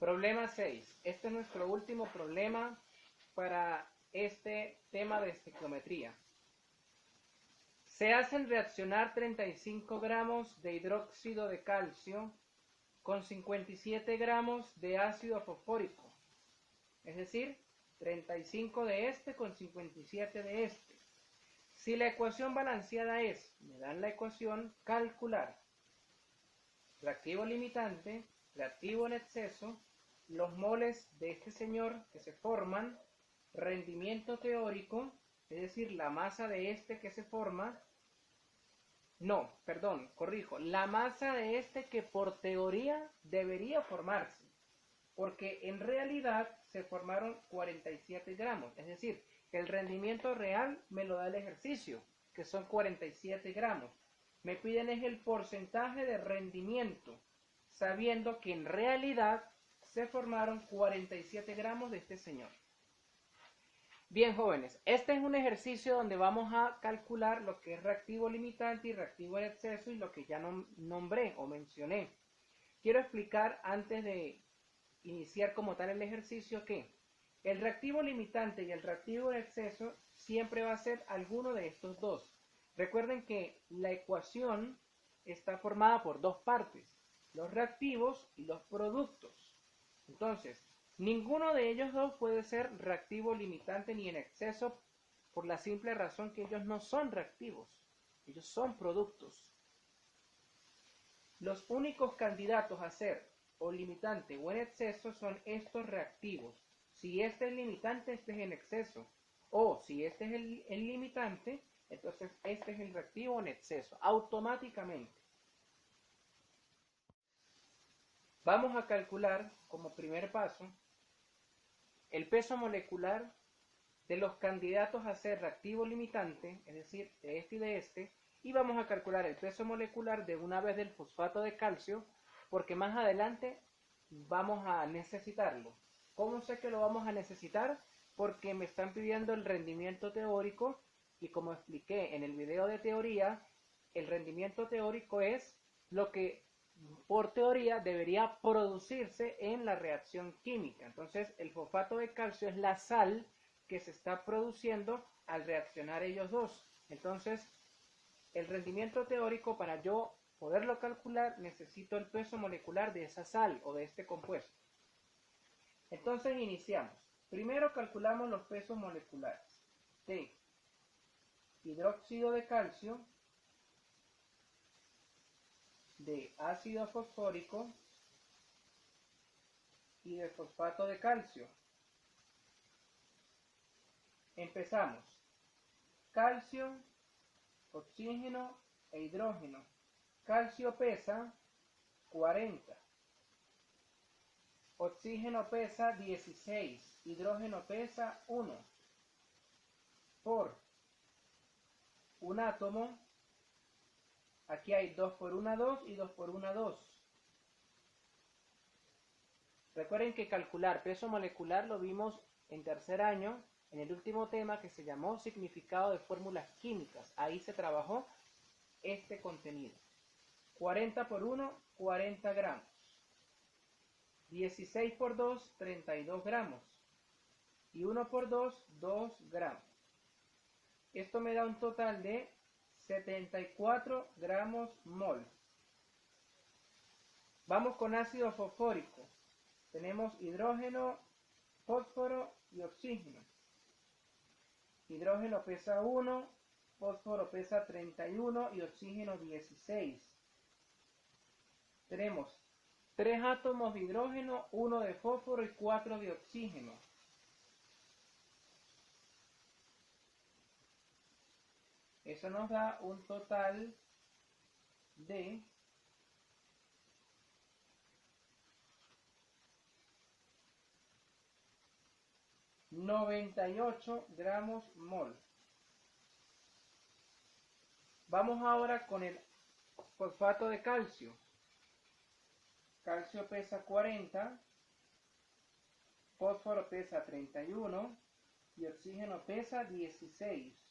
Problema 6. Este es nuestro último problema para este tema de estequiometría. Se hacen reaccionar 35 gramos de hidróxido de calcio con 57 gramos de ácido fosfórico. Es decir, 35 de este con 57 de este. Si la ecuación balanceada es, me dan la ecuación, calcular reactivo limitante, reactivo en exceso, los moles de este señor que se forman, rendimiento teórico, es decir, la masa de este que se forma, la masa de este que por teoría debería formarse, porque en realidad se formaron 47 gramos, es decir, el rendimiento real me lo da el ejercicio, que son 47 gramos. Me piden es el porcentaje de rendimiento, sabiendo que en realidad se formaron 47 gramos de este señor. Bien, jóvenes, este es un ejercicio donde vamos a calcular lo que es reactivo limitante y reactivo en exceso y lo que ya nombré o mencioné. Quiero explicar antes de iniciar como tal el ejercicio que el reactivo limitante y el reactivo en exceso siempre va a ser alguno de estos dos. Recuerden que la ecuación está formada por dos partes, los reactivos y los productos. Entonces, ninguno de ellos dos puede ser reactivo limitante ni en exceso por la simple razón que ellos no son reactivos, ellos son productos. Los únicos candidatos a ser o limitante o en exceso son estos reactivos. Si este es limitante, este es en exceso. O si este es el limitante, entonces este es el reactivo en exceso, automáticamente. Vamos a calcular como primer paso el peso molecular de los candidatos a ser reactivo limitante, es decir, de este y de este, y vamos a calcular el peso molecular de una vez del fosfato de calcio, porque más adelante vamos a necesitarlo. ¿Cómo sé que lo vamos a necesitar? Porque me están pidiendo el rendimiento teórico, y como expliqué en el video de teoría, el rendimiento teórico es lo que por teoría debería producirse en la reacción química. Entonces el fosfato de calcio es la sal que se está produciendo al reaccionar ellos dos. Entonces el rendimiento teórico, para yo poderlo calcular, necesito el peso molecular de esa sal o de este compuesto. Entonces iniciamos. Primero calculamos los pesos moleculares de hidróxido de calcio, de ácido fosfórico y de fosfato de calcio. Empezamos. Calcio, oxígeno e hidrógeno. Calcio pesa 40. Oxígeno pesa 16. Hidrógeno pesa 1. Por un átomo, aquí hay 2 por 1, 2 y 2 por 1, 2. Recuerden que calcular peso molecular lo vimos en tercer año, en el último tema que se llamó significado de fórmulas químicas. Ahí se trabajó este contenido. 40 por 1, 40 gramos. 16 por 2, 32 gramos. Y 1 por 2, 2 gramos. Esto me da un total de 74 gramos mol. Vamos con ácido fosfórico. Tenemos hidrógeno, fósforo y oxígeno. Hidrógeno pesa 1, fósforo pesa 31 y oxígeno 16. Tenemos 3 átomos de hidrógeno, 1 de fósforo y 4 de oxígeno. Eso nos da un total de 98 gramos mol. Vamos ahora con el fosfato de calcio. Calcio pesa 40, fósforo pesa 31 y oxígeno pesa 16.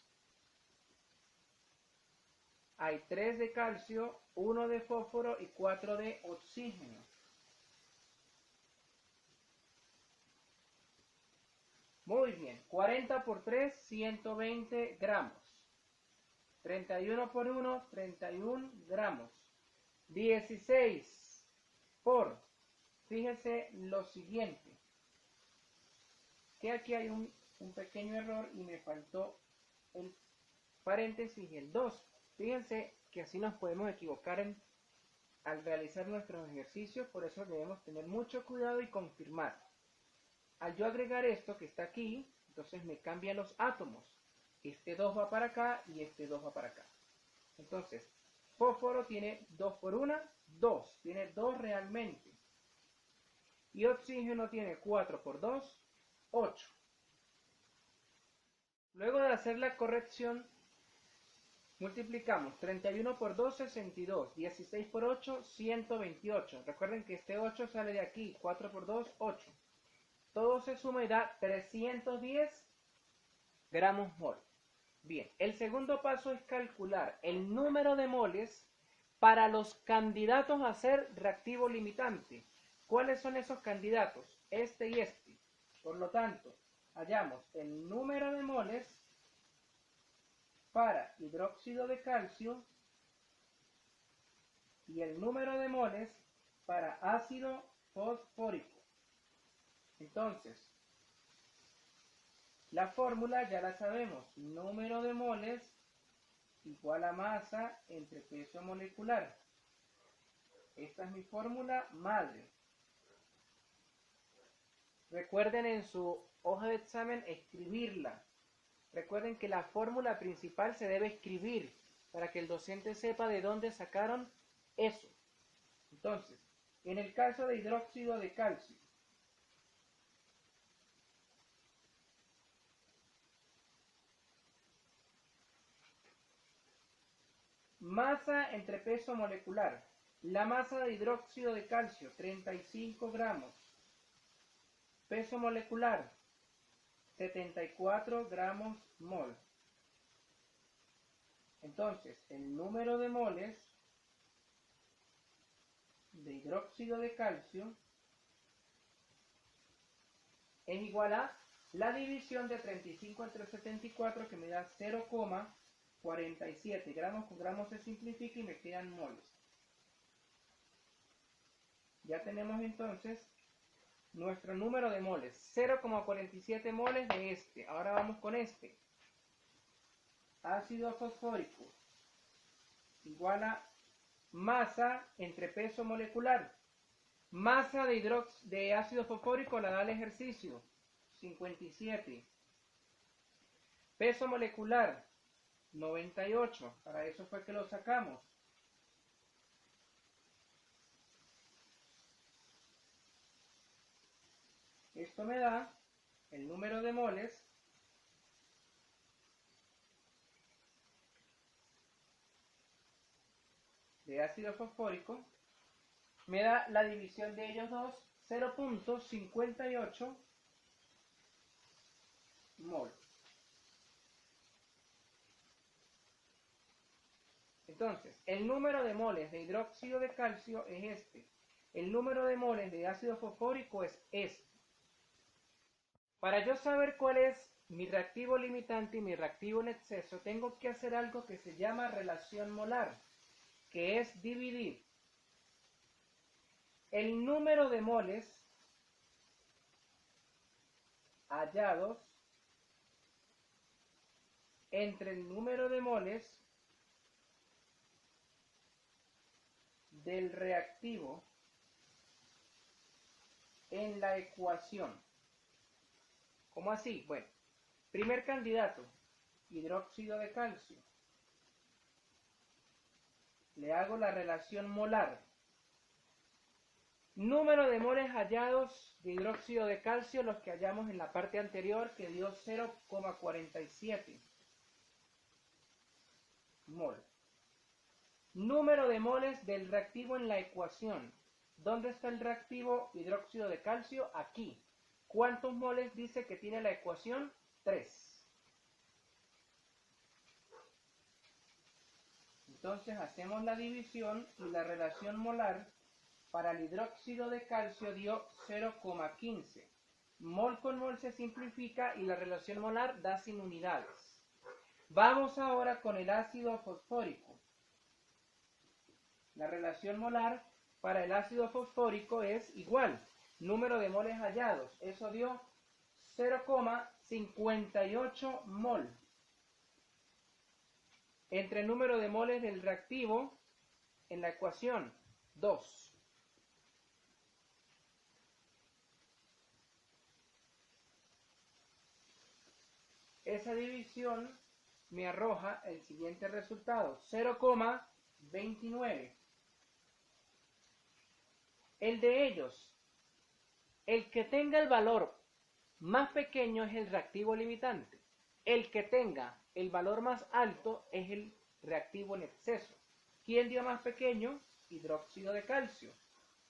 Hay 3 de calcio, 1 de fósforo y 4 de oxígeno. Muy bien, 40 por 3, 120 gramos. 31 por 1, 31 gramos. 16 por, fíjese lo siguiente, que aquí hay un pequeño error y me faltó el paréntesis y el 2. Fíjense que así nos podemos equivocar al realizar nuestros ejercicios, por eso debemos tener mucho cuidado y confirmar. Al yo agregar esto que está aquí, entonces me cambian los átomos. Este 2 va para acá y este 2 va para acá. Entonces, fósforo tiene 2 por 1, 2. Tiene 2 realmente. Y oxígeno tiene 4 por 2, 8. Luego de hacer la corrección, multiplicamos 31 por 2, 62. 16 por 8, 128. Recuerden que este 8 sale de aquí. 4 por 2, 8. Todo se suma y da 310 gramos mol. Bien, el segundo paso es calcular el número de moles para los candidatos a ser reactivo limitante. ¿Cuáles son esos candidatos? Este y este. Por lo tanto, hallamos el número de moles para hidróxido de calcio y el número de moles para ácido fosfórico. Entonces, la fórmula ya la sabemos. Número de moles igual a masa entre peso molecular. Esta es mi fórmula madre. Recuerden en su hoja de examen escribirla. Recuerden que la fórmula principal se debe escribir para que el docente sepa de dónde sacaron eso. Entonces, en el caso de hidróxido de calcio, masa entre peso molecular. La masa de hidróxido de calcio, 35 gramos. Peso molecular, 74 gramos mol. Entonces, el número de moles de hidróxido de calcio es igual a la división de 35 entre 74, que me da 0,47 gramos. Con gramos se simplifica y me quedan moles. Ya tenemos entonces nuestro número de moles, 0,47 moles de este. Ahora vamos con este. Ácido fosfórico igual a masa entre peso molecular. Masa de ácido fosfórico la da el ejercicio, 57. Peso molecular, 98. Para eso fue que lo sacamos. Esto me da el número de moles de ácido fosfórico. Me da la división de ellos dos, 0,58 mol. Entonces, el número de moles de hidróxido de calcio es este. El número de moles de ácido fosfórico es este. Para yo saber cuál es mi reactivo limitante y mi reactivo en exceso, tengo que hacer algo que se llama relación molar, que es dividir el número de moles hallados entre el número de moles del reactivo en la ecuación. ¿Cómo así? Bueno, primer candidato, hidróxido de calcio. Le hago la relación molar. Número de moles hallados de hidróxido de calcio, los que hallamos en la parte anterior, que dio 0,47 mol. Número de moles del reactivo en la ecuación. ¿Dónde está el reactivo hidróxido de calcio? Aquí. ¿Cuántos moles dice que tiene la ecuación? 3. Entonces hacemos la división y la relación molar para el hidróxido de calcio dio 0,15. Mol con mol se simplifica y la relación molar da sin unidades. Vamos ahora con el ácido fosfórico. La relación molar para el ácido fosfórico es igual. Número de moles hallados. Eso dio 0,58 mol. Entre el número de moles del reactivo en la ecuación 2. Esa división me arroja el siguiente resultado, 0,29. El de ellos, el que tenga el valor más pequeño es el reactivo limitante. El que tenga el valor más alto es el reactivo en exceso. ¿Quién dio más pequeño? Hidróxido de calcio.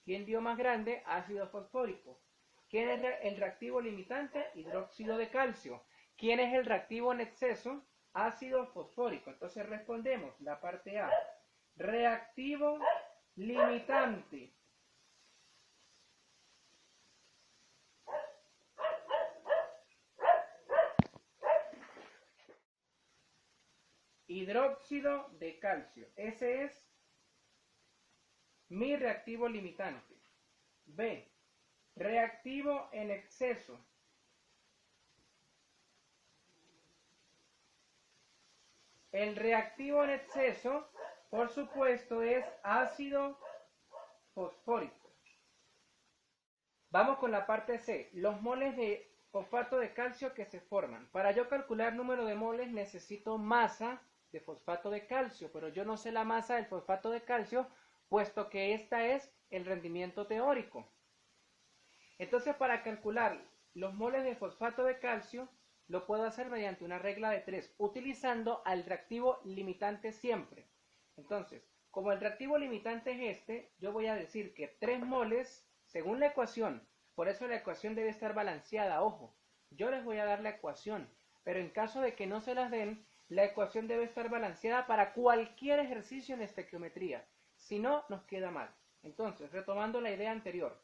¿Quién dio más grande? Ácido fosfórico. ¿Quién es el reactivo limitante? Hidróxido de calcio. ¿Quién es el reactivo en exceso? Ácido fosfórico. Entonces respondemos la parte A. Reactivo limitante. Hidróxido de calcio. Ese es mi reactivo limitante. B. Reactivo en exceso. El reactivo en exceso, por supuesto, es ácido fosfórico. Vamos con la parte C. Los moles de fosfato de calcio que se forman. Para yo calcular número de moles necesito masa de fosfato de calcio, pero yo no sé la masa del fosfato de calcio, puesto que esta es el rendimiento teórico. Entonces, para calcular los moles de fosfato de calcio, lo puedo hacer mediante una regla de 3, utilizando al reactivo limitante siempre. Entonces, como el reactivo limitante es este, yo voy a decir que 3 moles, según la ecuación, por eso la ecuación debe estar balanceada, ojo, yo les voy a dar la ecuación, pero en caso de que no se las den, la ecuación debe estar balanceada para cualquier ejercicio en estequiometría, si no, nos queda mal. Entonces, retomando la idea anterior,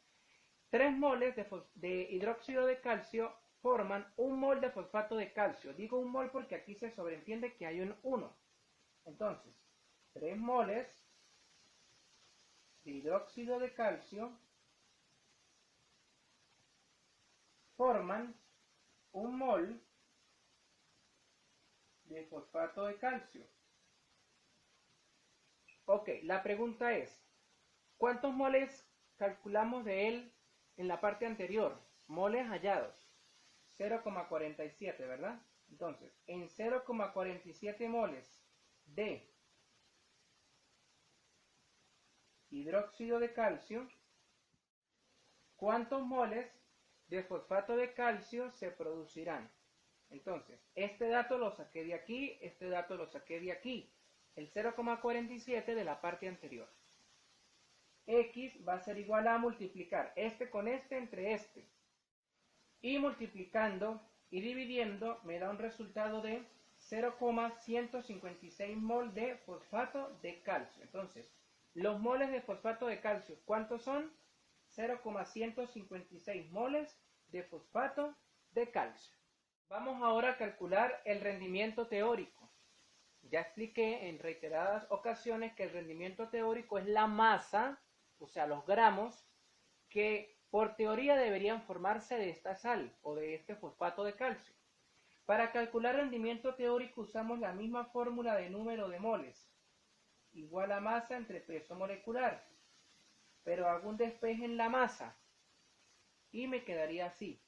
3 moles de hidróxido de calcio forman un mol de fosfato de calcio. Digo un mol porque aquí se sobreentiende que hay un 1. Entonces, 3 moles de hidróxido de calcio forman un mol de fosfato de calcio. Ok, la pregunta es, ¿cuántos moles calculamos de él en la parte anterior? Moles hallados. 0,47, ¿verdad? Entonces, en 0,47 moles de hidróxido de calcio, ¿cuántos moles de fosfato de calcio se producirán? Entonces, este dato lo saqué de aquí, este dato lo saqué de aquí, el 0,47 de la parte anterior. X va a ser igual a multiplicar este con este entre este. Y multiplicando y dividiendo me da un resultado de 0,156 mol de fosfato de calcio. Entonces, los moles de fosfato de calcio, ¿cuántos son? 0,156 moles de fosfato de calcio. Vamos ahora a calcular el rendimiento teórico. Ya expliqué en reiteradas ocasiones que el rendimiento teórico es la masa, o sea, los gramos, que por teoría deberían formarse de esta sal o de este fosfato de calcio. Para calcular rendimiento teórico usamos la misma fórmula de número de moles, igual a masa entre peso molecular, pero hago un despeje en la masa y me quedaría así.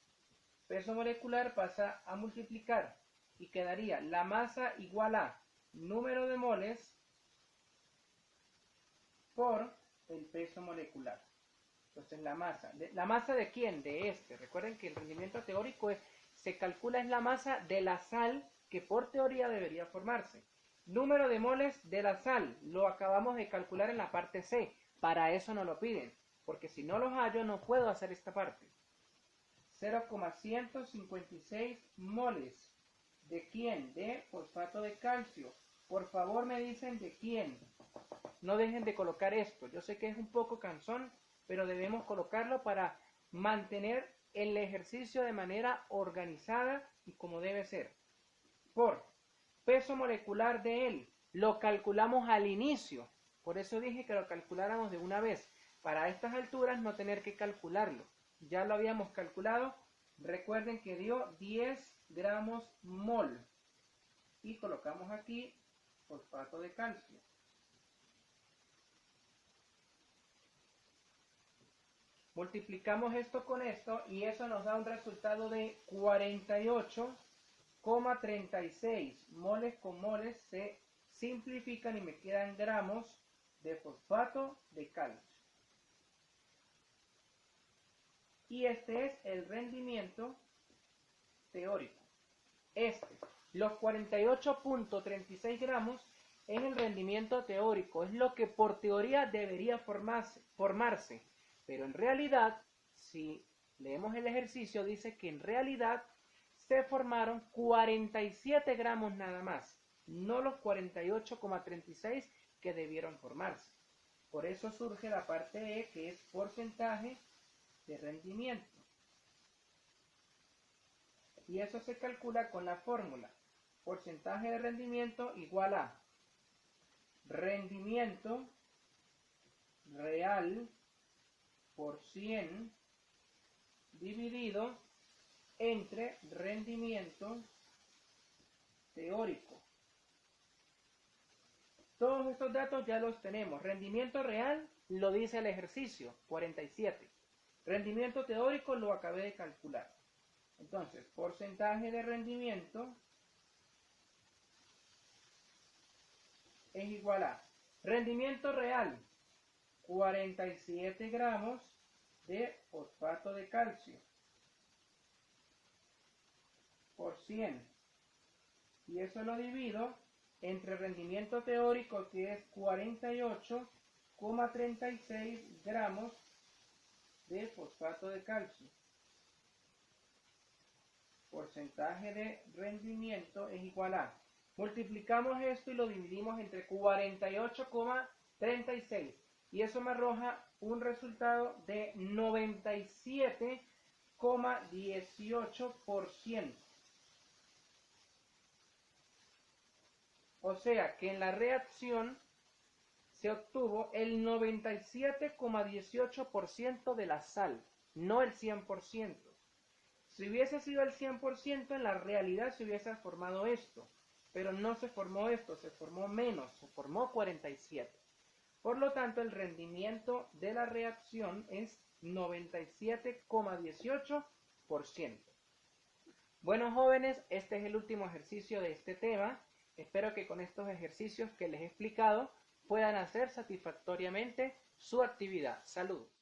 Peso molecular pasa a multiplicar y quedaría la masa igual a número de moles por el peso molecular. Entonces la masa de quién? De este. Recuerden que el rendimiento teórico se calcula es la masa de la sal que por teoría debería formarse. Número de moles de la sal, lo acabamos de calcular en la parte C. Para eso no lo piden, porque si no los hallo no puedo hacer esta parte. 0,156 moles. ¿De quién? De fosfato de calcio. Por favor me dicen de quién. No dejen de colocar esto. Yo sé que es un poco cansón, pero debemos colocarlo para mantener el ejercicio de manera organizada y como debe ser. Por peso molecular de él, lo calculamos al inicio. Por eso dije que lo calculáramos de una vez. Para estas alturas no tener que calcularlo. Ya lo habíamos calculado. Recuerden que dio 10 gramos mol. Y colocamos aquí fosfato de calcio. Multiplicamos esto con esto y eso nos da un resultado de 48,36. Moles con moles se simplifican y me quedan gramos de fosfato de calcio. Y este es el rendimiento teórico. Los 48,36 gramos es el rendimiento teórico, es lo que por teoría debería formarse. Pero en realidad, si leemos el ejercicio, dice que en realidad se formaron 47 gramos nada más, no los 48,36 que debieron formarse. Por eso surge la parte E, que es porcentaje de rendimiento. Y eso se calcula con la fórmula. Porcentaje de rendimiento igual a rendimiento real por 100 dividido entre rendimiento teórico. Todos estos datos ya los tenemos. Rendimiento real lo dice el ejercicio, 47. Rendimiento teórico lo acabé de calcular. Entonces, porcentaje de rendimiento es igual a rendimiento real, 47 gramos de fosfato de calcio por 100. Y eso lo divido entre rendimiento teórico, que es 48,36 gramos de fosfato de calcio. Porcentaje de rendimiento es igual a, multiplicamos esto y lo dividimos entre 48,36 y eso me arroja un resultado de 97,18%. O sea que en la reacción se obtuvo el 97,18% de la sal, no el 100%. Si hubiese sido el 100%, en la realidad se hubiese formado esto, pero no se formó esto, se formó menos, se formó 47. Por lo tanto, el rendimiento de la reacción es 97,18%. Bueno, jóvenes, este es el último ejercicio de este tema. Espero que con estos ejercicios que les he explicado puedan hacer satisfactoriamente su actividad. Saludos.